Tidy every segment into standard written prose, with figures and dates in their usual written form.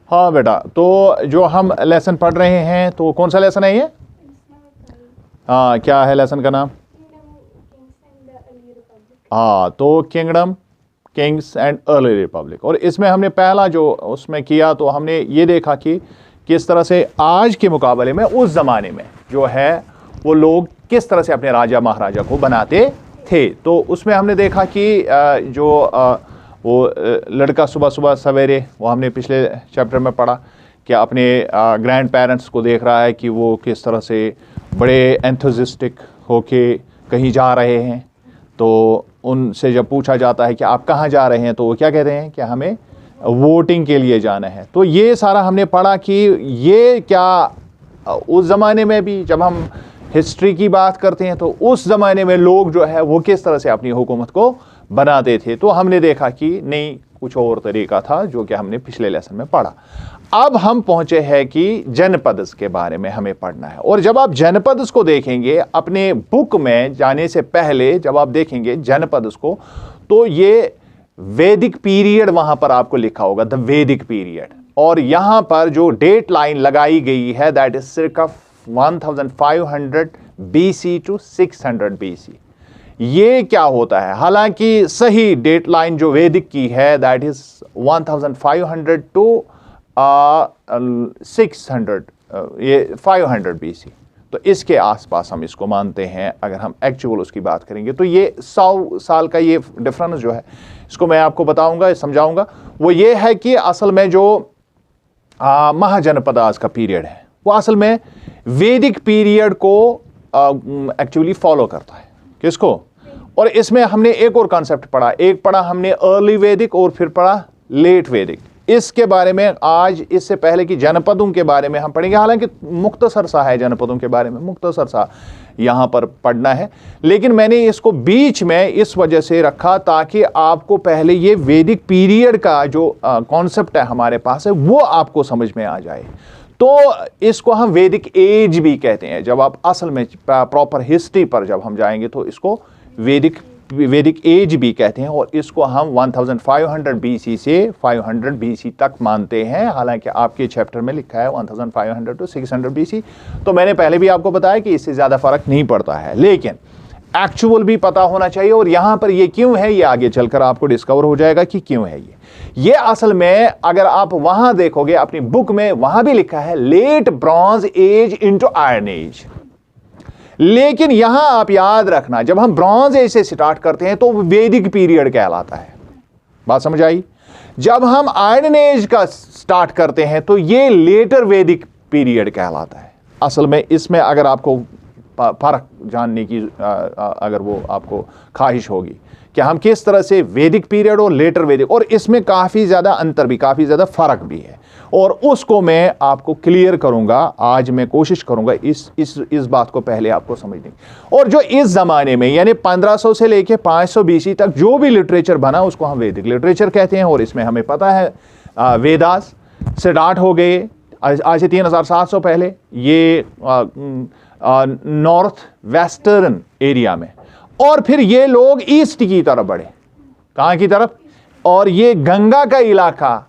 हाँ बेटा, तो जो हम लेसन पढ़ रहे हैं, तो कौन सा लेसन है ये? हाँ, क्या है लेसन का नाम? हाँ, तो kingdom, Kings and early Republic. और इसमें हमने पहला जो उसमें किया, तो हमने ये देखा कि किस तरह से आज के मुकाबले में उस ज़माने में जो है वो लोग किस तरह से अपने राजा महाराजा को बनाते थे। तो उसमें हमने देखा कि जो वो लड़का सुबह सुबह सवेरे, वो हमने पिछले चैप्टर में पढ़ा कि अपने ग्रैंड पेरेंट्स को देख रहा है कि वो किस तरह से बड़े एंथुसिस्टिक होके कहीं जा रहे हैं। तो उनसे जब पूछा जाता है कि आप कहाँ जा रहे हैं, तो वो क्या कहते हैं कि हमें वोटिंग के लिए जाना है। तो ये सारा हमने पढ़ा कि ये क्या उस ज़माने में भी, जब हम हिस्ट्री की बात करते हैं, तो उस ज़माने में लोग जो है वो किस तरह से अपनी हुकूमत को बनाते थे। तो हमने देखा कि नहीं, कुछ और तरीका था जो कि हमने पिछले लेसन में पढ़ा। अब हम पहुंचे हैं कि जनपद के बारे में हमें पढ़ना है। और जब आप जनपद को देखेंगे अपने बुक में जाने से पहले, जब आप देखेंगे जनपद को, तो ये वैदिक पीरियड वहां पर आपको लिखा होगा, द वैदिक पीरियड। और यहां पर जो डेट लाइन लगाई गई है, that is circa 1500 BC to 600 BC। ये क्या होता है? हालांकि सही डेट लाइन जो वैदिक की है, दैट इज 1500 टू 600, ये 500 BC। तो इसके आसपास हम इसको मानते हैं। अगर हम एक्चुअल उसकी बात करेंगे, तो ये 100 साल का ये डिफरेंस जो है, इसको मैं आपको बताऊंगा, समझाऊंगा। वो ये है कि असल में जो महाजनपद आज का पीरियड है, वो असल में वैदिक पीरियड को एक्चुअली फॉलो करता है। किसको? और इसमें हमने एक और कॉन्सेप्ट पढ़ा, एक पढ़ा हमने अर्ली वैदिक और फिर पढ़ा लेट वैदिक। इसके बारे में आज, इससे पहले कि जनपदों के बारे में हम पढ़ेंगे। हालांकि मुख्तसर सा है जनपदों के बारे में, मुख्तसर सा यहां पर पढ़ना है, लेकिन मैंने इसको बीच में इस वजह से रखा ताकि आपको पहले ये वैदिक पीरियड का जो कॉन्सेप्ट है हमारे पास है, वो आपको समझ में आ जाए। तो इसको हम वैदिक एज भी कहते हैं। जब आप असल में प्रॉपर हिस्ट्री पर जब हम जाएंगे, तो इसको वैदिक एज भी कहते हैं। और इसको हम 1500 BC से 500 BC तक मानते हैं। हालांकि आपके चैप्टर में लिखा है 1500 टू 600 BC। तो मैंने पहले भी आपको बताया कि इससे ज़्यादा फर्क नहीं पड़ता है, लेकिन एक्चुअल भी पता होना चाहिए। और यहां पर ये क्यों है, ये आगे चलकर आपको डिस्कवर हो जाएगा कि क्यों है ये असल में अगर आप वहां देखोगे अपनी बुक में, वहां भी लिखा है late bronze age into iron age. लेकिन यहां आप याद रखना, जब हम ब्रॉन्ज एज से स्टार्ट करते हैं तो वैदिक पीरियड कहलाता है। बात समझ आई? जब हम आयरन एज का स्टार्ट करते हैं तो ये लेटर वैदिक पीरियड कहलाता है। असल में इसमें अगर आपको फर्क जानने की अगर वो आपको ख्वाहिश होगी कि हम किस तरह से वैदिक पीरियड और लेटर वैदिक, और इसमें काफ़ी ज़्यादा अंतर भी, काफ़ी ज़्यादा फ़र्क भी है, और उसको मैं आपको क्लियर करूंगा। आज मैं कोशिश करूंगा इस बात को पहले आपको समझने की। और जो इस ज़माने में यानी 1500 से लेके 500 BC तक जो भी लिटरेचर बना, उसको हम वैदिक लिटरेचर कहते हैं। और इसमें हमें पता है वेदास स्टार्ट हो गए आज से 3700 पहले, ये नॉर्थ वेस्टर्न एरिया में। और फिर ये लोग ईस्ट की तरफ बढ़े। कहां की तरफ? और ये गंगा का इलाका,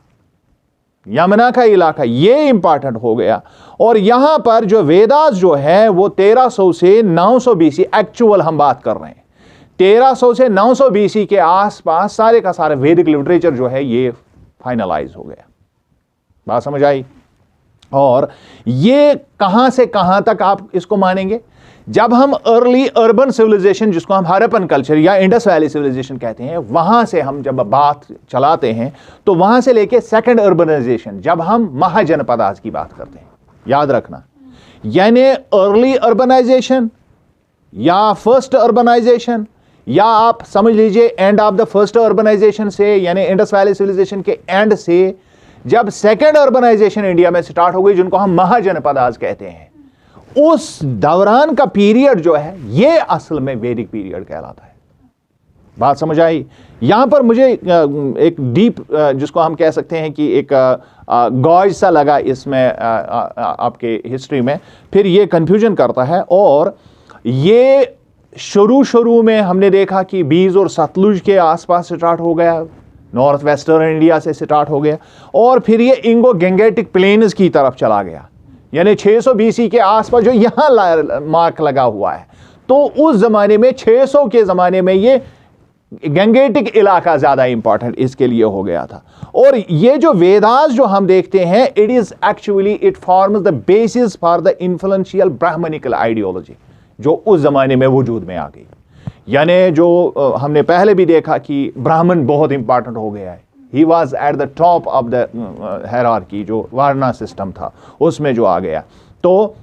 यमुना का इलाका, ये इंपॉर्टेंट हो गया। और यहां पर जो वेदास जो है वो 1300 से 900 BC, एक्चुअल हम बात कर रहे हैं 1300 से 900 BC के आसपास सारे का सारे वैदिक लिटरेचर जो है ये फाइनलाइज हो गया। बात समझ आई? और ये कहां से कहां तक आप इसको मानेंगे? जब हम अर्ली अर्बन सिविलाइजेशन, जिसको हम हड़प्पन कल्चर या इंडस वैली सिविलाइजेशन कहते हैं, वहां से हम जब बात चलाते हैं, तो वहां से लेके सेकंड अर्बनाइजेशन, जब हम महाजनपद आज की बात करते हैं, याद रखना, यानी अर्ली अर्बनाइजेशन या फर्स्ट अर्बनाइजेशन, या आप समझ लीजिए end of the first urbanisation से, यानी इंडस वैली सिविलाइजेशन के एंड से जब सेकंड अर्बनाइजेशन इंडिया में स्टार्ट हो गई, जिनको हम महाजनपद आज कहते हैं, उस दौरान का पीरियड जो है ये असल में वैदिक पीरियड कहलाता है। बात समझ आई? यहां पर मुझे एक डीप, जिसको हम कह सकते हैं कि एक गॉज सा लगा इसमें आपके हिस्ट्री में, फिर ये कंफ्यूजन करता है। और ये शुरू में हमने देखा कि बीज और सतलुज के आसपास स्टार्ट हो गया नॉर्थ वेस्टर्न इंडिया से स्टार्ट हो गया और फिर ये इंगो गैंगेटिक प्लेन्स की तरफ चला गया, यानी 600 BC के आसपास जो यहाँ मार्क लगा हुआ है। तो उस जमाने में 600 के जमाने में ये गैंगेटिक इलाका ज्यादा इंपॉर्टेंट इसके लिए हो गया था। और ये जो वेदास जो हम देखते हैं, it is actually it forms the basis for the influential Brahmanical ideology जो उस जमाने में वजूद में आ गई। यानी जो हमने पहले भी देखा कि ब्राह्मण बहुत इंपॉर्टेंट हो गया है, he was at the top of the hierarchy, जो वर्ना सिस्टम था उसमें जो आ गया। तो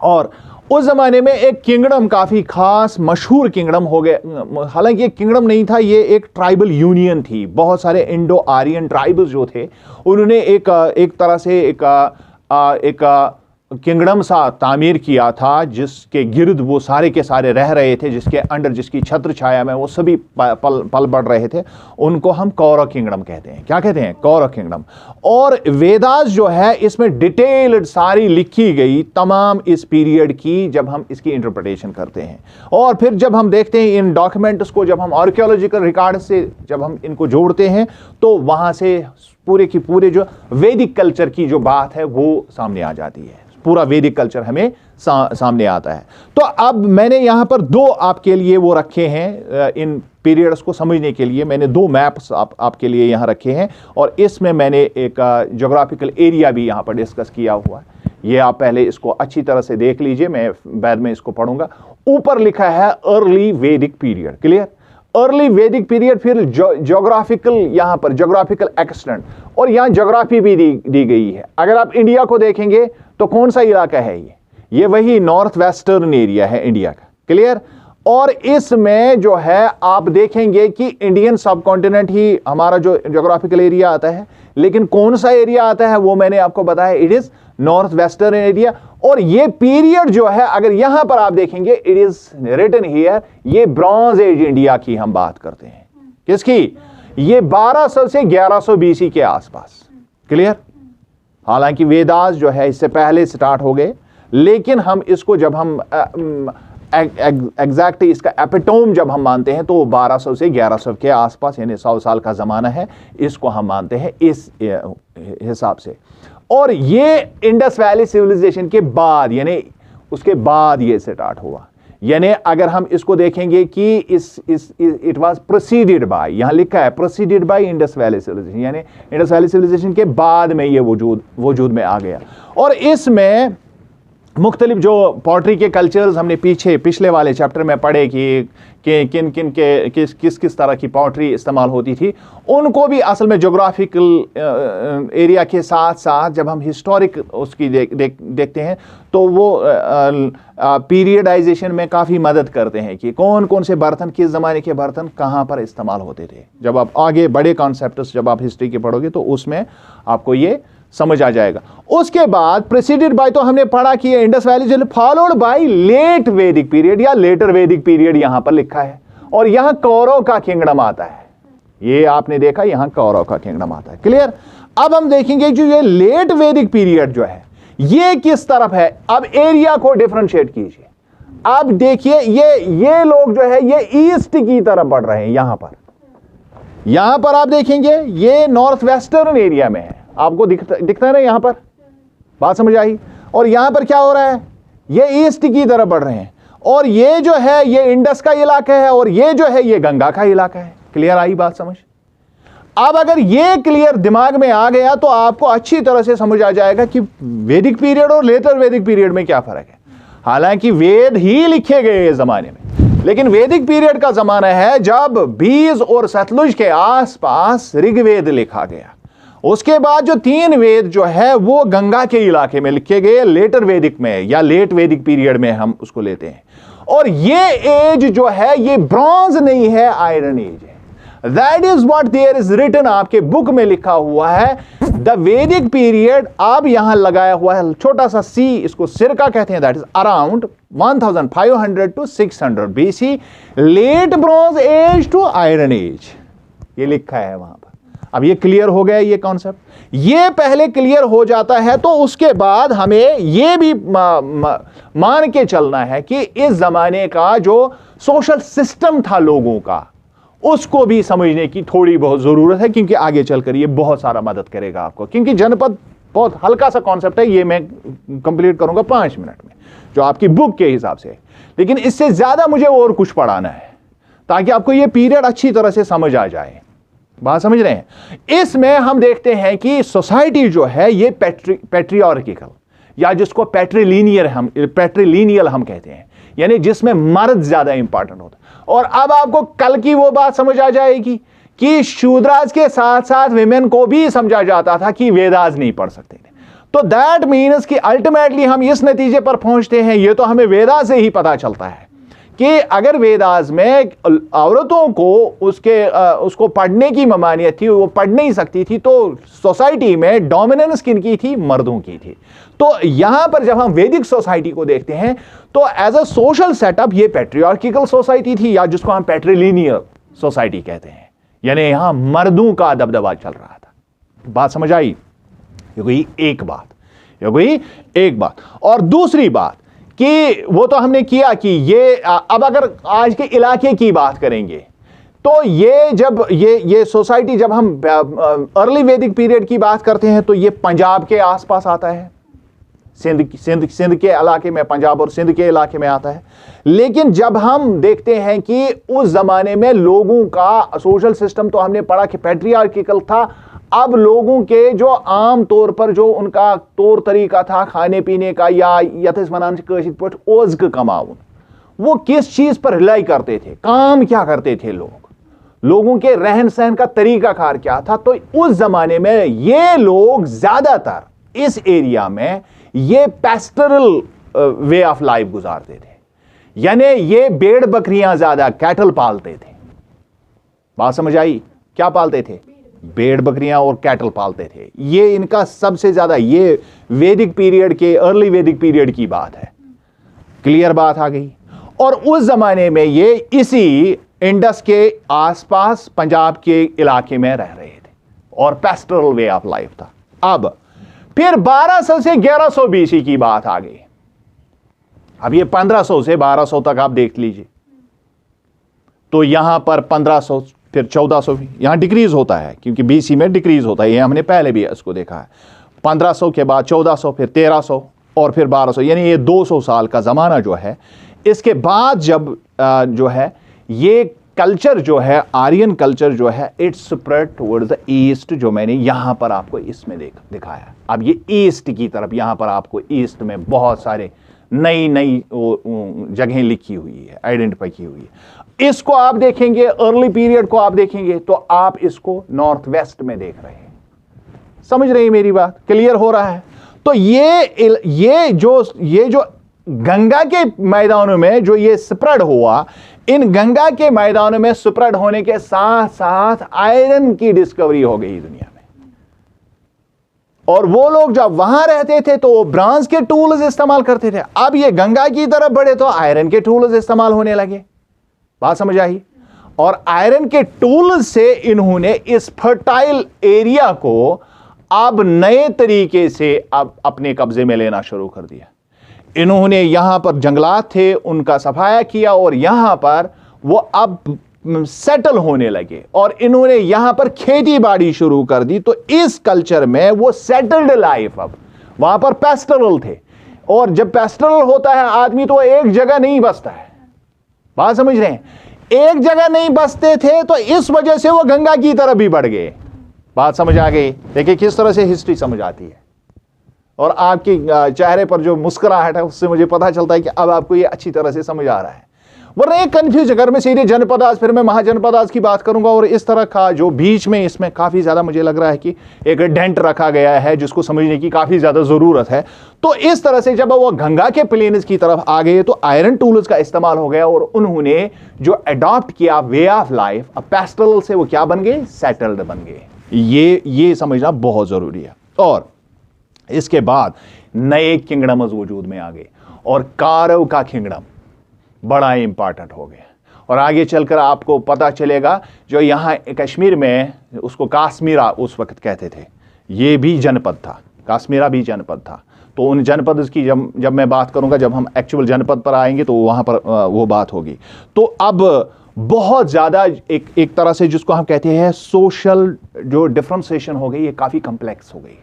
और उस जमाने में एक किंगडम काफी खास मशहूर किंगडम हो गया, हालांकि एक किंगडम नहीं था, ये एक ट्राइबल यूनियन थी। बहुत सारे इंडो आर्यन ट्राइबल्स जो थे उन्होंने एक तरह से एक किंगडम सा तामीर किया था, जिसके गिर्द वो सारे के सारे रह रहे थे, जिसके अंडर जिसकी छत्र छाया में वो सभी पल बढ़ रहे थे। उनको हम कौरव किंगडम कहते हैं। क्या कहते हैं? कौरव किंगडम। और वेदास जो है इसमें डिटेल्ड सारी लिखी गई तमाम इस पीरियड की, जब हम इसकी इंटरप्रिटेशन करते हैं और फिर जब हम देखते हैं इन डॉक्यूमेंट्स को, जब हम आर्कियोलॉजिकल रिकॉर्ड से जब हम इनको जोड़ते हैं तो वहां से पूरे की पूरे जो वैदिक कल्चर की जो बात है वो सामने आ जाती है, पूरा वैदिक कल्चर हमें सामने आता है। तो अब मैंने यहां पर दो आपके लिए वो रखे हैं, इन पीरियड्स को समझने के लिए मैंने दो मैप्स आपके लिए यहां रखे हैं और इसमें मैंने एक ज्योग्राफिकल एरिया भी यहां पर डिस्कस किया हुआ है। ये आप पहले इसको अच्छी तरह से देख लीजिए, मैं बाद में इसको पढ़ूंगा। ऊपर लिखा है अर्ली वैदिक पीरियड, क्लियर? अर्ली वैदिक पीरियड, फिर ज्योग्राफिकल, यहां पर ज्योग्राफिकल एक्सटेंट और यहां ज्योग्राफी भी दी गई है। अगर आप इंडिया को देखेंगे तो कौन सा इलाका है ये वही नॉर्थ वेस्टर्न एरिया है इंडिया का, क्लियर? और इसमें जो है आप देखेंगे कि इंडियन सब कॉन्टिनेंट ही हमारा जो ज्योग्राफिकल एरिया आता है, लेकिन कौन सा एरिया आता है वो मैंने आपको बताया, it is north western area. और ये पीरियड जो है, अगर यहां पर आप देखेंगे, इट इज रिटन हियर, ये ब्रॉन्ज एज इंडिया की हम बात करते हैं। किसकी? ये 1200 से 1100 BC के आसपास, क्लियर? हालांकि वेदास जो है इससे पहले स्टार्ट हो गए, लेकिन हम इसको जब हम एग्जैक्ट इसका एपिटोम जब हम मानते हैं तो 1200 से 1100 के आसपास, यानी 100 साल का जमाना है, इसको हम मानते हैं इस हिसाब से। और ये इंडस वैली सिविलाइजेशन के बाद, यानी उसके बाद ये स्टार्ट हुआ। यानी अगर हम इसको देखेंगे कि इट वाज प्रोसीडेड बाय, यहां लिखा है preceded by Indus valley civilisation, यानी इंडस वैली सिविलाइजेशन के बाद में ये वजूद में आ गया। और इसमें मुख्तलिफ जो पॉटरी के कल्चर्स हमने पिछले वाले चैप्टर में पढ़े कि किस तरह की पॉटरी इस्तेमाल होती थी, उनको भी असल में ज्योग्राफिकल एरिया के साथ साथ जब हम हिस्टोरिक उसकी देखते हैं तो वो पीरियडाइजेशन में काफ़ी मदद करते हैं कि कौन कौन से बर्तन, किस ज़माने के बर्तन कहाँ पर इस्तेमाल होते थे। जब आप आगे बड़े कॉन्सेप्ट्स जब आप हिस्ट्री के पढ़ोगे तो उसमें आपको ये समझ आ जाएगा। उसके बाद प्रेसिडेड बाय तो हमने पढ़ा कि इंडस वैली जो फॉलोड बाय लेट वैदिक पीरियड या लेटर वैदिक पीरियड यहां पर लिखा है। और यहां कौरव का किंगडम आता है, ये आपने देखा, यहां कौरव का किंगडम आता है, क्लियर? अब हम देखेंगे जो ये लेट वैदिक पीरियड जो है ये किस तरफ है। अब एरिया को डिफरेंशिएट कीजिए। अब देखिए ये लोग जो है ये ईस्ट की तरफ बढ़ रहे हैं। यहां पर आप देखेंगे ये नॉर्थ वेस्टर्न एरिया में है, आपको दिखता है ना यहां पर, बात समझ आई? और यहां पर क्या हो रहा है, ये ईस्ट की तरफ बढ़ रहे हैं और ये जो है ये इंडस का इलाका है और ये जो है ये गंगा का इलाका है। क्लियर आई बात समझ? अब अगर ये क्लियर दिमाग में आ गया तो आपको अच्छी तरह से समझ आ जाएगा कि वैदिक पीरियड और लेटर वैदिक पीरियड में क्या फर्क है। हालांकि वेद ही लिखे गए इस जमाने में, लेकिन वैदिक पीरियड का जमाना है जब बीज और सतलुज के आसपास ऋग्वेद लिखा गया। उसके बाद जो 3 वेद जो है वो गंगा के इलाके में लिखे गए, लेटर वैदिक में या लेट वैदिक पीरियड में हम उसको लेते हैं। और ये एज जो है ये ब्रॉन्ज नहीं है, आयरन एज है। That is what there is written, आपके बुक में लिखा हुआ है द वैदिक पीरियड। अब यहां लगाया हुआ है छोटा सा सी, इसको सिरका कहते हैं। That is around 1500 to 600 BC, late bronze age to iron age, ये लिखा है वहां पर। अब ये क्लियर हो गया ये कॉन्सेप्ट, ये पहले क्लियर हो जाता है तो उसके बाद हमें ये भी मान के चलना है कि इस जमाने का जो सोशल सिस्टम था लोगों का उसको भी समझने की थोड़ी बहुत जरूरत है, क्योंकि आगे चलकर ये बहुत सारा मदद करेगा आपको। क्योंकि जनपद बहुत हल्का सा कॉन्सेप्ट है, ये मैं कंप्लीट करूंगा 5 मिनट में जो आपकी बुक के हिसाब से, लेकिन इससे ज्यादा मुझे और कुछ पढ़ाना है ताकि आपको ये पीरियड अच्छी तरह से समझ आ जाए। बात समझ रहे हैं? इसमें हम देखते हैं कि सोसाइटी जो है ये पैट्रियार्किकल या जिसको पैट्रिलीनियल हम कहते हैं, यानी जिसमें मर्द ज्यादा इंपॉर्टेंट होता है। और अब आपको कल की वो बात समझ आ जाएगी कि शूद्राज के साथ साथ विमेन को भी समझा जाता था कि वेदास नहीं पढ़ सकते थे। तो दैट मीन्स कि अल्टीमेटली हम इस नतीजे पर पहुंचते हैं, ये तो हमें वेदास से ही पता चलता है कि अगर वेदास में औरतों को उसको पढ़ने की ममानियत थी, वो पढ़ नहीं सकती थी, तो सोसाइटी में डोमिनेंस किनकी थी? मर्दों की थी। तो यहां पर जब हम वैदिक सोसाइटी को देखते हैं तो एज अ सोशल सेटअप ये पैट्रियार्किकल सोसाइटी थी, या जिसको हम पैट्रिलिनियल सोसाइटी कहते हैं, यानी यहां मर्दों का दबदबा चल रहा था। बात समझ आई? ये कोई एक बात। और दूसरी बात कि वो तो हमने किया कि ये अब अगर आज के इलाके की बात करेंगे तो ये जब ये सोसाइटी, जब हम अर्ली वैदिक पीरियड की बात करते हैं तो ये पंजाब के आसपास आता है, सिंध के इलाके में, पंजाब और सिंध के इलाके में आता है। लेकिन जब हम देखते हैं कि उस जमाने में लोगों का सोशल सिस्टम तो हमने पढ़ा कि पैट्रियार्किकल था, अब लोगों के जो आम तौर पर जो उनका तौर तरीका था खाने पीने का, या यथस वनान ओज़्क कमाउन, वो किस चीज पर रिलाई करते थे, काम क्या करते थे लोगों के रहन सहन का तरीका कार क्या था। तो उस जमाने में ये लोग ज्यादातर इस एरिया में ये पैस्टरल वे ऑफ लाइफ गुजारते थे, यानी ये भेड़ बकरियां ज्यादा, कैटल पालते थे। बात समझ आई? क्या पालते थे? भेड़ बकरियां और कैटल पालते थे। ये इनका सबसे ज्यादा, ये वैदिक पीरियड के, अर्ली वैदिक पीरियड की बात है। क्लियर बात आ गई? और उस जमाने में ये इसी इंडस के आसपास पंजाब के इलाके में रह रहे थे और पैस्टरल वे ऑफ लाइफ था। अब फिर 1200 से 1100 बीसी की बात आ गई। अब ये 1500 से 1200 तक आप देख लीजिए, तो यहां पर 1500, फिर 1400 भी यहां डिक्रीज होता है, क्योंकि बीसी में डिक्रीज होता है, ये हमने पहले भी इसको देखा है। 1500 के बाद 1400, फिर 1300 और फिर 1200, यानी ये 200 साल का जमाना जो है। इसके बाद जब जो है ये कल्चर जो है, आर्यन कल्चर जो है, it's spread towards the east, जो मैंने यहां पर आपको इसमें दिखाया। अब ये ईस्ट की तरफ, यहां पर आपको ईस्ट में बहुत सारे नई जगहें लिखी हुई है, आइडेंटिफाई की हुई है। इसको आप देखेंगे, अर्ली पीरियड को आप देखेंगे तो आप इसको नॉर्थ वेस्ट में देख रहे हैं। समझ रहे हैं मेरी बात? क्लियर हो रहा है? तो ये जो गंगा के मैदानों में जो ये स्प्रेड हुआ, इन गंगा के मैदानों में स्प्रेड होने के साथ साथ आयरन की डिस्कवरी हो गई दुनिया में। और वो लोग जब वहां रहते थे तो वो ब्रॉन्ज के टूल्स इस्तेमाल करते थे। अब ये गंगा की तरफ बढ़े तो आयरन के टूल्स इस्तेमाल होने लगे। बात समझ आई? और आयरन के टूल्स से इन्होंने इस फर्टाइल एरिया को अब नए तरीके से अब अपने कब्जे में लेना शुरू कर दिया। इन्होंने यहां पर जंगलात थे, उनका सफाया किया और यहां पर वो अब सेटल होने लगे और इन्होंने यहां पर खेती बाड़ी शुरू कर दी। तो इस कल्चर में वो सेटल्ड लाइफ, अब वहां पर पेस्टरल थे। और जब पेस्टरल होता है आदमी तो एक जगह नहीं बसता है। बात समझ रहे हैं? एक जगह नहीं बसते थे, तो इस वजह से वो गंगा की तरफ भी बढ़ गए। बात समझ आ गई? देखिए किस तरह से हिस्ट्री समझ आती है। और आपके चेहरे पर जो मुस्कुराहट है उससे मुझे पता चलता है कि अब आपको ये अच्छी तरह से समझ आ रहा है। वरना एक कंफ्यूज, अगर मैं सीधे जनपदास फिर मैं महाजनपदास की बात करूंगा और इस तरह का जो बीच में इसमें काफी ज्यादा मुझे लग रहा है कि एक डेंट रखा गया है जिसको समझने की काफी ज्यादा जरूरत है। तो इस तरह से जब वो गंगा के प्लेन्स की तरफ आ गए तो आयरन टूल्स का इस्तेमाल हो गया और उन्होंने जो अडॉप्ट किया वे ऑफ लाइफ, अब पेस्टरल से वो क्या बन गए? सेटल्ड बन गए। ये समझना बहुत जरूरी है। और इसके बाद नए किंगडम्स वजूद में आ गए और कारव का किंगडम बड़ा इंपॉर्टेंट हो गया। और आगे चलकर आपको पता चलेगा जो यहाँ कश्मीर में, उसको काश्मीरा उस वक्त कहते थे, ये भी जनपद था, काश्मीरा भी जनपद था। तो उन जनपद की जब मैं बात करूंगा, जब हम एक्चुअल जनपद पर आएंगे तो वहां पर वो बात होगी। तो अब बहुत ज़्यादा एक तरह से जिसको हम कहते हैं सोशल जो डिफरेंशिएशन हो गई, ये काफ़ी कम्प्लेक्स हो गई,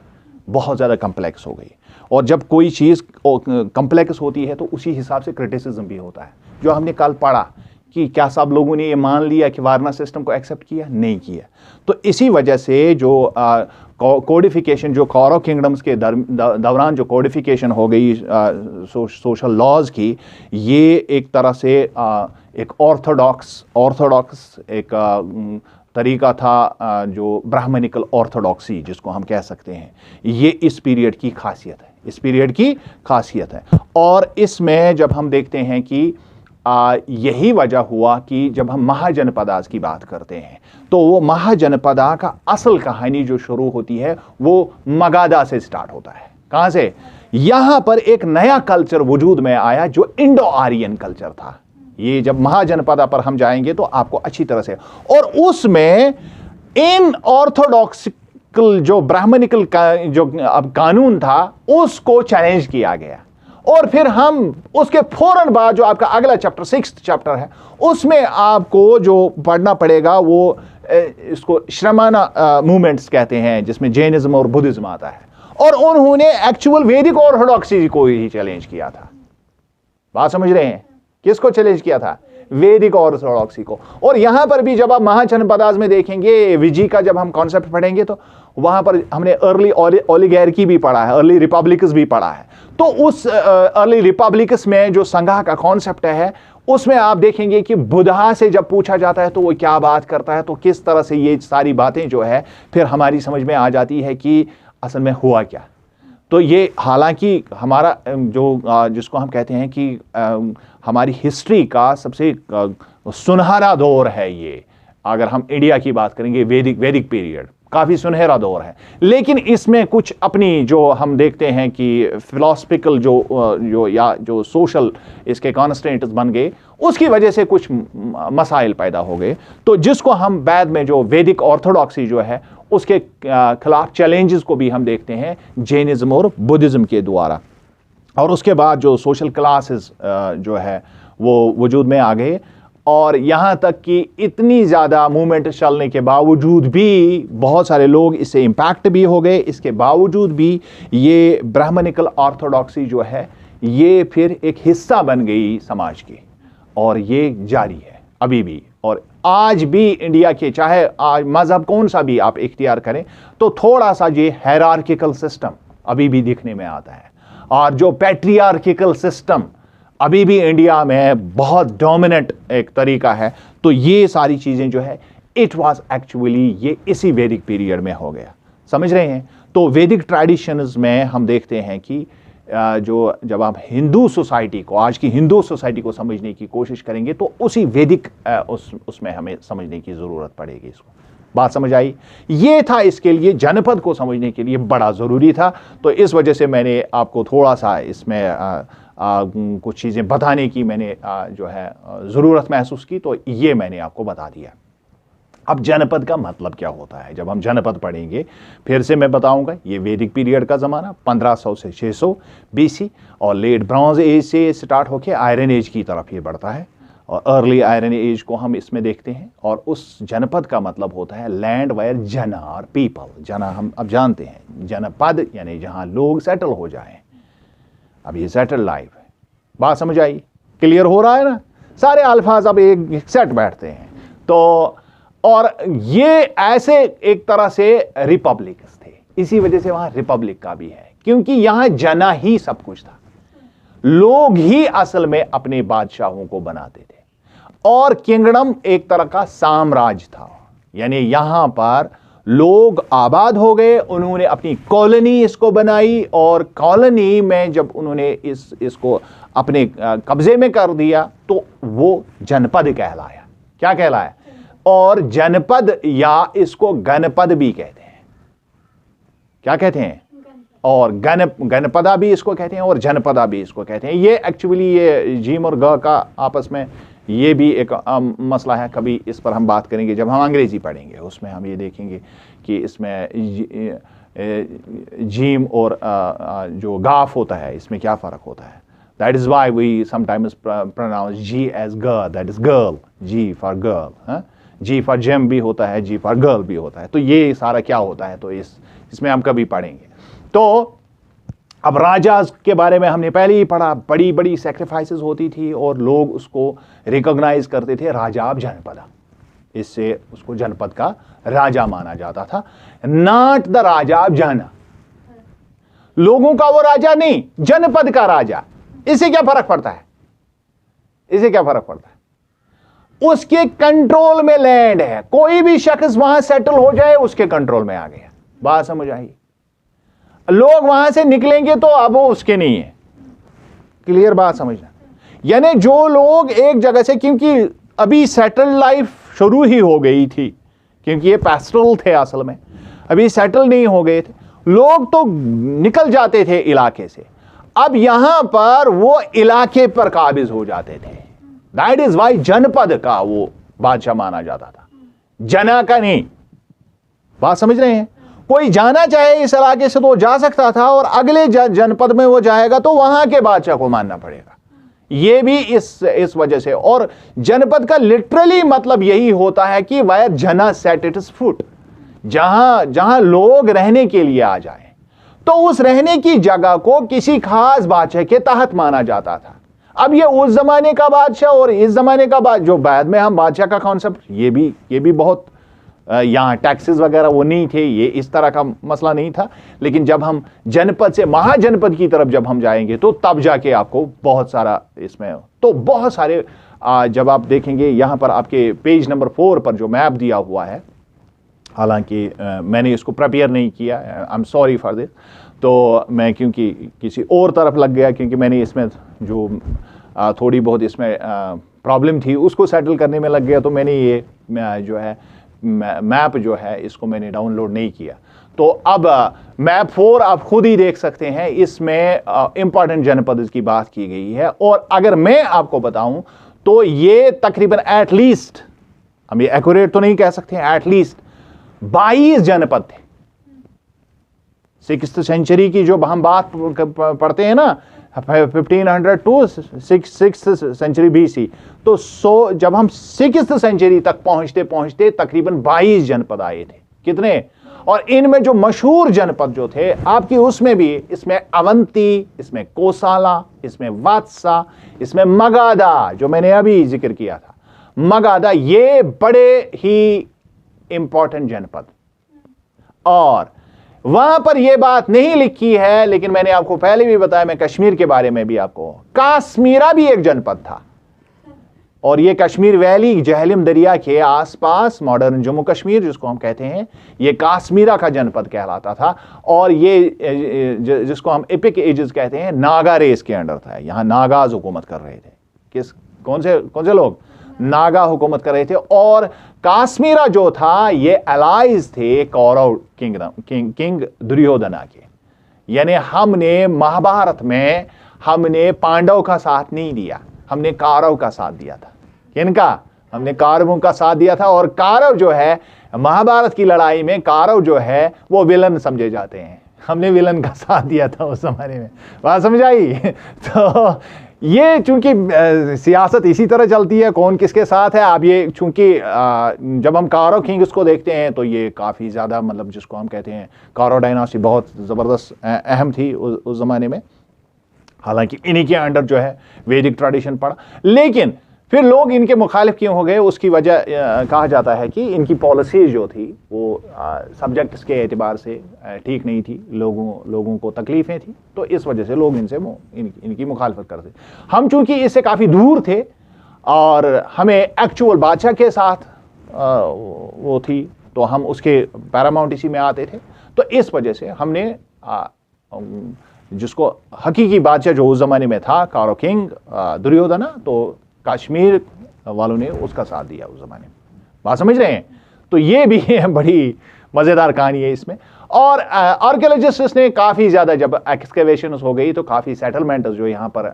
बहुत ज़्यादा कम्प्लेक्स हो गई। और जब कोई चीज़ कम्प्लेक्स होती है तो उसी हिसाब से क्रिटिसिज्म भी होता है। जो हमने कल पढ़ा कि क्या सब लोगों ने ये मान लिया कि वार्ना सिस्टम को एक्सेप्ट किया, नहीं किया। तो इसी वजह से जो कोडिफिकेशन, जो कौरव किंगडम्स के दौरान जो कोडिफिकेशन हो गई सोशल लॉज की, ये एक तरह से एक ऑर्थोडॉक्स एक तरीका था, जो ब्राह्मणिकल ऑर्थोडॉक्सी जिसको हम कह सकते हैं, ये इस पीरियड की खासियत है, इस पीरियड की खासियत है। और इसमें जब हम देखते हैं कि यही वजह हुआ कि जब हम महाजनपदास की बात करते हैं तो वो महाजनपदा का असल कहानी जो शुरू होती है वो मगाधा से स्टार्ट होता है। कहां से? यहां पर एक नया कल्चर वजूद में आया जो इंडो आर्यन कल्चर था। ये जब महाजनपदा पर हम जाएंगे तो आपको अच्छी तरह से, और उसमें इन ऑर्थोडॉक्सिकल जो ब्राह्मणिकल जो अब कानून था उसको चैलेंज किया गया। और फिर हम उसके फौरन बाद जो आपका अगला चैप्टर 6th चैप्टर है उसमें आपको जो पढ़ना पड़ेगा वो इसको श्रमणा मूवमेंट्स कहते हैं, जिसमें जैनिज्म और बुद्धिज्म आता है। और उन्होंने एक्चुअल वैदिक ऑर्थोडॉक्सी को ही चैलेंज किया था। बात समझ रहे हैं? किसको चैलेंज किया था? वैदिक ऑर्थोडॉक्सी को। और यहां पर भी जब आप महाजनपदास में देखेंगे, विजी का जब हम कॉन्सेप्ट पढ़ेंगे तो वहां पर हमने अर्ली ओलिगैर्की भी पढ़ा है, अर्ली रिपब्लिक्स भी पढ़ा है। तो उस अर्ली रिपब्लिक्स में जो संघ का कॉन्सेप्ट है उसमें आप देखेंगे कि बुधा से जब पूछा जाता है तो वो क्या बात करता है, तो किस तरह से ये सारी बातें जो है फिर हमारी समझ में आ जाती है कि असल में हुआ क्या। तो ये हालांकि हमारा जो जिसको हम कहते हैं कि हमारी हिस्ट्री का सबसे सुनहरा दौर है ये, अगर हम इंडिया की बात करेंगे, वैदिक पीरियड काफ़ी सुनहरा दौर है। लेकिन इसमें कुछ अपनी जो हम देखते हैं कि फिलॉसफिकल जो सोशल इसके कॉन्स्टेंट्स बन गए, उसकी वजह से कुछ मसाइल पैदा हो गए। तो जिसको हम बाद में जो वैदिक ऑर्थोडॉक्सी जो है उसके खिलाफ चैलेंजेस को भी हम देखते हैं जैनिज्म और बुद्धिज्म के द्वारा। और उसके बाद जो सोशल क्लासेस जो है वो वजूद में आ गए। और यहाँ तक कि इतनी ज़्यादा मूवमेंट चलने के बावजूद भी बहुत सारे लोग इससे इम्पैक्ट भी हो गए। इसके बावजूद भी ये ब्राह्मणिकल ऑर्थोडॉक्सी जो है ये फिर एक हिस्सा बन गई समाज की, और ये जारी है अभी भी। और आज भी इंडिया के चाहे आज मज़हब कौन सा भी आप इख्तियार करें तो थोड़ा सा ये हायरार्किकल सिस्टम अभी भी दिखने में आता है। और जो पैट्रियार्किकल सिस्टम अभी भी इंडिया में बहुत डोमिनेंट एक तरीका है। तो ये सारी चीज़ें जो है इट वाज एक्चुअली ये इसी वैदिक पीरियड में हो गया। समझ रहे हैं? तो वैदिक ट्रेडिशंस में हम देखते हैं कि जो जब आप हिंदू सोसाइटी को, आज की हिंदू सोसाइटी को समझने की कोशिश करेंगे तो उसी वैदिक उसमें हमें समझने की ज़रूरत पड़ेगी। इसको बात समझ आई? ये था इसके लिए जनपद को समझने के लिए बड़ा ज़रूरी था। तो इस वजह से मैंने आपको थोड़ा सा इसमें कुछ चीज़ें बताने की मैंने जो है ज़रूरत महसूस की, तो ये मैंने आपको बता दिया। अब जनपद का मतलब क्या होता है जब हम जनपद पढ़ेंगे, फिर से मैं बताऊंगा। ये वैदिक पीरियड का ज़माना 1500 से 600 BC और लेट ब्रॉन्ज एज से स्टार्ट होकर आयरन एज की तरफ ये बढ़ता है, और अर्ली आयरन एज को हम इसमें देखते हैं। और उस जनपद का मतलब होता है लैंड वायर जना और पीपल। जना हम अब जानते हैं, जनपद यानी जहाँ लोग सेटल हो जाएं। अब ये सेटल लाइफ है। बात समझ आई? क्लियर हो रहा है ना? सारे अल्फाज अब एक सेट बैठते हैं। तो और ये ऐसे एक तरह से रिपब्लिक थे, इसी वजह से वहां रिपब्लिक का भी है, क्योंकि यहां जना ही सब कुछ था। लोग ही असल में अपने बादशाहों को बनाते थे, और किंगडम एक तरह का साम्राज्य था। यानी यहां पर लोग आबाद हो गए, उन्होंने अपनी कॉलोनी इसको बनाई, और कॉलोनी में जब उन्होंने इसको अपने कब्जे में कर दिया तो वो जनपद कहलाया। क्या कहलाया? और जनपद या इसको गणपद भी कहते हैं। क्या कहते हैं? और गणपदा भी इसको कहते हैं और जनपदा भी इसको कहते हैं। ये एक्चुअली ये जीम और ग का आपस में ये भी एक मसला है। कभी इस पर हम बात करेंगे जब हम अंग्रेजी पढ़ेंगे, उसमें हम ये देखेंगे कि इसमें जीम और जो गाफ होता है इसमें क्या फ़र्क होता है। That is why we sometimes pronounce G as girl, that is girl, G for girl, G for gem भी होता है, G for girl भी होता है। तो ये सारा क्या होता है, तो इसमें हम कभी पढ़ेंगे। तो अब राजा के बारे में हमने पहले ही पढ़ा, बड़ी बड़ी सैक्रिफाइसेस होती थी और लोग उसको रिकॉग्नाइज करते थे राजा ऑफ जनपद, इससे उसको जनपद का राजा माना जाता था, नॉट द राजा ऑफ जन, लोगों का वो राजा नहीं, जनपद का राजा। इससे क्या फर्क पड़ता है, इससे क्या फर्क पड़ता है, उसके कंट्रोल में लैंड है, कोई भी शख्स वहां सेटल हो जाए उसके कंट्रोल में आ गया। बात समझ आई, लोग वहां से निकलेंगे तो अब वो उसके नहीं है। क्लियर बात समझना, यानी जो लोग एक जगह से, क्योंकि अभी सेटल लाइफ शुरू ही हो गई थी, क्योंकि ये पैस्टरल थे असल में, अभी सेटल नहीं हो गए थे, लोग तो निकल जाते थे इलाके से, अब यहां पर वो इलाके पर काबिज हो जाते थे। दैट इज वाई जनपद का वो बादशाह माना जाता था, जना का नहीं। बात समझ रहे हैं, कोई जाना चाहे इस इलाके से तो जा सकता था, और अगले जनपद में वो जाएगा तो वहां के बादशाह को मानना पड़ेगा। ये भी इस वजह से, और जनपद का लिटरली मतलब यही होता है कि वायर जना सेट इट्स फुट, जहां लोग रहने के लिए आ जाए, तो उस रहने की जगह को किसी खास बादशाह के तहत माना जाता था। अब ये उस जमाने का बादशाह और इस जमाने का जो बाद में हम बादशाह का कॉन्सेप्ट, ये भी बहुत यहाँ टैक्सेस वगैरह वो नहीं थे, ये इस तरह का मसला नहीं था। लेकिन जब हम जनपद से महाजनपद की तरफ जब हम जाएंगे तो तब जाके आपको बहुत सारा इसमें, तो बहुत सारे जब आप देखेंगे यहाँ पर आपके पेज नंबर 4 पर जो मैप दिया हुआ है, हालांकि मैंने इसको प्रिपेयर नहीं किया, I am sorry for this, तो मैं क्योंकि किसी और तरफ लग गया, क्योंकि मैंने इसमें जो थोड़ी बहुत इसमें प्रॉब्लम थी उसको सेटल करने में लग गया, तो मैंने ये जो है मैप जो है इसको मैंने डाउनलोड नहीं किया। तो अब मैप 4 आप खुद ही देख सकते हैं, इसमें इंपॉर्टेंट जनपद की बात की गई है। और अगर मैं आपको बताऊं तो ये तकरीबन एटलीस्ट, हम ये एक्यूरेट तो नहीं कह सकते, एटलीस्ट 22 जनपद थे। 6th सेंचुरी की जो हम बात पढ़ते हैं ना, 1500 टू 6th सेंचुरी BC, तो जब हम 6th सेंचुरी तक पहुंचते तकरीबन 22 जनपद आए थे। कितने? और इनमें जो मशहूर जनपद जो थे आपकी, उसमें भी, इसमें अवंती, इसमें कोसाला, इसमें वात्सा, इसमें मगाधा, जो मैंने अभी जिक्र किया था, मगाधा, ये बड़े ही इंपॉर्टेंट जनपद। और वहां पर यह बात नहीं लिखी है, लेकिन मैंने आपको पहले भी बताया, मैं कश्मीर के बारे में भी आपको, काश्मीरा भी एक जनपद था, और यह कश्मीर वैली, जहलिम दरिया के आसपास, मॉडर्न जम्मू कश्मीर जिसको हम कहते हैं, यह काश्मीरा का जनपद कहलाता था। और ये जिसको हम एपिक एजेस कहते हैं, नागा रेस के अंडर था। यहां नागाज हुकूमत कर रहे थे। कौन से लोग? नागा हुकूमत कर रहे थे। और काश्मीरा जो था ये अलाइज थे कौरव किंग दुर्योधना के। यानी हमने महाभारत में हमने पांडव का साथ नहीं दिया, हमने कौरव का साथ दिया था। किनका? हमने कौरवों का साथ दिया था। और कौरव जो है, महाभारत की लड़ाई में कौरव जो है वो विलन समझे जाते हैं, हमने विलन का साथ दिया था उस जमाने में। बात समझ आई? तो ये चूंकि सियासत इसी तरह चलती है, कौन किसके साथ है। अब ये चूंकि जब हम कौरव किंग्स को देखते हैं तो ये काफ़ी ज़्यादा, मतलब जिसको हम कहते हैं कौरव डायनास्टी, बहुत ज़बरदस्त अहम थी उस ज़माने में। हालांकि इन्हीं के अंडर जो है वैदिक ट्रेडिशन पड़ा, लेकिन फिर लोग इनके मुखालिफ क्यों हो गए, उसकी वजह कहा जाता है कि इनकी पॉलिसीज जो थी वो सब्जेक्ट्स के एतबार से ठीक नहीं थी, लोगों को तकलीफ़ें थी, तो इस वजह से लोग इनकी मुखालफत करते। हम चूंकि इससे काफ़ी दूर थे और हमें एक्चुअल बादशाह के साथ वो थी, तो हम उसके पैरामाउंट इसी में आते थे। तो इस वजह से हमने जिसको हकीकी बादशाह जो उस ज़माने में था, कौरव किंग दुर्योधना, तो कश्मीर वालों ने उसका साथ दिया उस जमाने में। बात समझ रहे हैं? तो ये भी बड़ी मज़ेदार कहानी है इसमें। और आर्कियोलॉजिस्ट्स ने काफ़ी ज़्यादा, जब एक्सकेवेशन हो गई तो काफ़ी सेटलमेंट जो यहाँ पर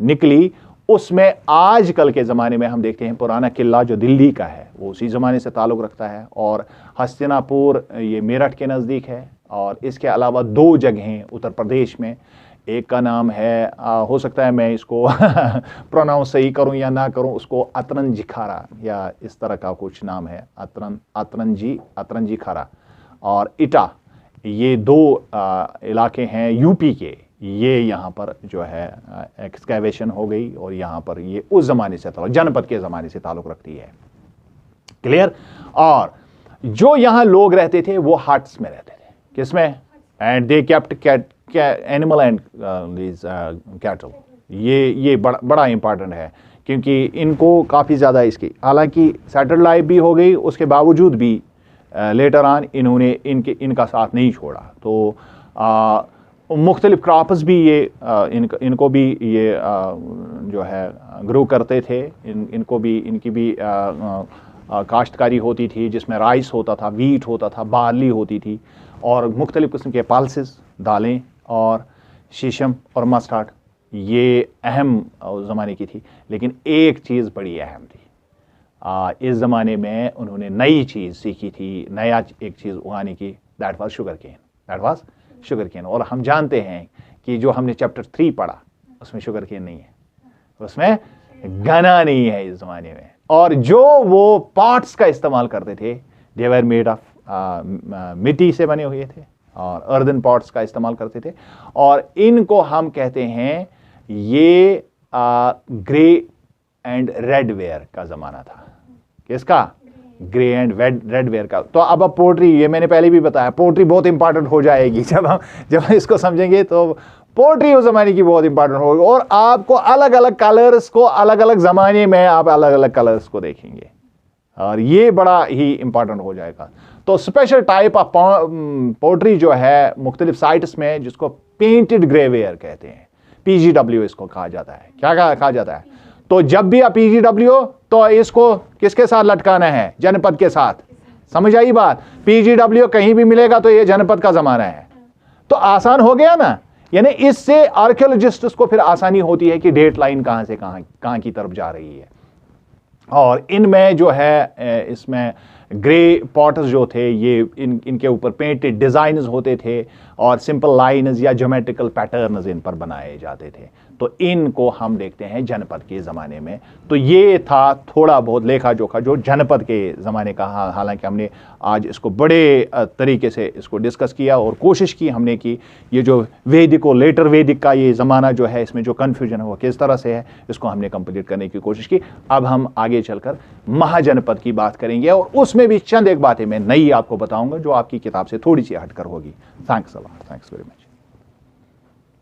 निकली, उसमें आजकल के ज़माने में हम देखते हैं पुराना किला जो दिल्ली का है वो उसी ज़माने से ताल्लुक़ रखता है। और हस्तिनापुर ये मेरठ के नज़दीक है। और इसके अलावा 2 जगहें उत्तर प्रदेश में, एक का नाम है हो सकता है मैं इसको प्रोनाउंस सही करूं या ना करूं, उसको अतरंजीखारा या इस तरह का कुछ नाम है, अतरंजीखारा और इटा, ये दो इलाके हैं यूपी के। ये यहाँ पर जो है एक्सकैवेशन हो गई और यहाँ पर ये उस ज़माने से जनपद के ज़माने से ताल्लुक़ रखती है। क्लियर। और जो यहाँ लोग रहते थे वो हट्स में रहते थे, किसमें, and they kept animal and cattle. ये बड़ा इंपॉर्टेंट है क्योंकि इनको काफ़ी ज़्यादा इसकी, हालांकि सेटल लाइफ भी हो गई, उसके बावजूद भी लेटर ऑन इन्होंने इनका साथ नहीं छोड़ा। तो मुख्तलिफ क्रॉप्स भी ये इनको भी ये जो है ग्रो करते थे। इनको भी इनकी भी काश्तकारी होती थी जिसमें राइस होता था, वीट होता था, बार्ली होती थी और मुख्तलिफ किस्म के पल्सेस, दालें और शीशम और मस्टर्ड, ये अहम उस ज़माने की थी। लेकिन एक चीज़ बड़ी अहम थी, इस ज़माने में उन्होंने नई चीज़ सीखी थी, नया एक चीज़ उगाने की, दैट वाज शुगर केन। और हम जानते हैं कि जो हमने चैप्टर 3 पढ़ा उसमें शुगर केन नहीं है, उसमें गन्ना नहीं है इस ज़माने में। और जो वो पॉट्स का इस्तेमाल करते थे, दे वर मेड ऑफ मिट्टी से बने हुए थे और अर्दन पॉट्स का इस्तेमाल करते थे। और इनको हम कहते हैं ये ग्रे एंड रेड वेयर का ज़माना था। किसका? ग्रे एंड रेड वेयर का। तो अब पोट्री, ये मैंने पहले भी बताया, पोट्री बहुत इंपॉर्टेंट हो जाएगी जब हम इसको समझेंगे। तो पोट्री उस ज़माने की बहुत इंपॉर्टेंट होगी और आपको अलग अलग कलर्स को, अलग अलग ज़माने में आप अलग अलग कलर्स को देखेंगे और ये बड़ा ही इंपॉर्टेंट हो जाएगा। तो स्पेशल टाइप ऑफ पोट्री जो है मुख्तलिफ साइट्स में, जिसको पेंटेड ग्रे वेयर कहते हैं, PGW इसको कहा जाता है। क्या कहा जाता है? तो जब भी आप PGW, तो इसको किसके साथ लटकाना है? जनपद के साथ। समझ आई बात? PGW कहीं भी मिलेगा तो ये जनपद का ज़माना है। तो आसान हो गया ना, यानी इससे आर्कियोलॉजिस्ट को फिर आसानी होती है कि डेट लाइन कहां से कहां की तरफ जा रही है। और इनमें जो है इसमें ग्रे पॉट्स जो थे, ये इनके ऊपर पेंटेड डिज़ाइन्स होते थे और सिंपल लाइन्स या ज्योमेट्रिकल पैटर्न्स इन पर बनाए जाते थे। तो इनको हम देखते हैं जनपद के ज़माने में। तो ये था थोड़ा बहुत लेखा जोखा जो जनपद के ज़माने का। हालांकि हमने आज इसको बड़े तरीके से इसको डिस्कस किया और कोशिश की हमने कि ये जो वैदिक और लेटर वैदिक का ये ज़माना जो है, इसमें जो कन्फ्यूजन है वो किस तरह से है, इसको हमने कंप्लीट करने की कोशिश की। अब हम आगे चलकर महाजनपद की बात करेंगे और उसमें भी चंद एक बातें मैं नई आपको बताऊंगा जो आपकी किताब से थोड़ी सी हटकर होगी। Thanks a lot, thanks very much.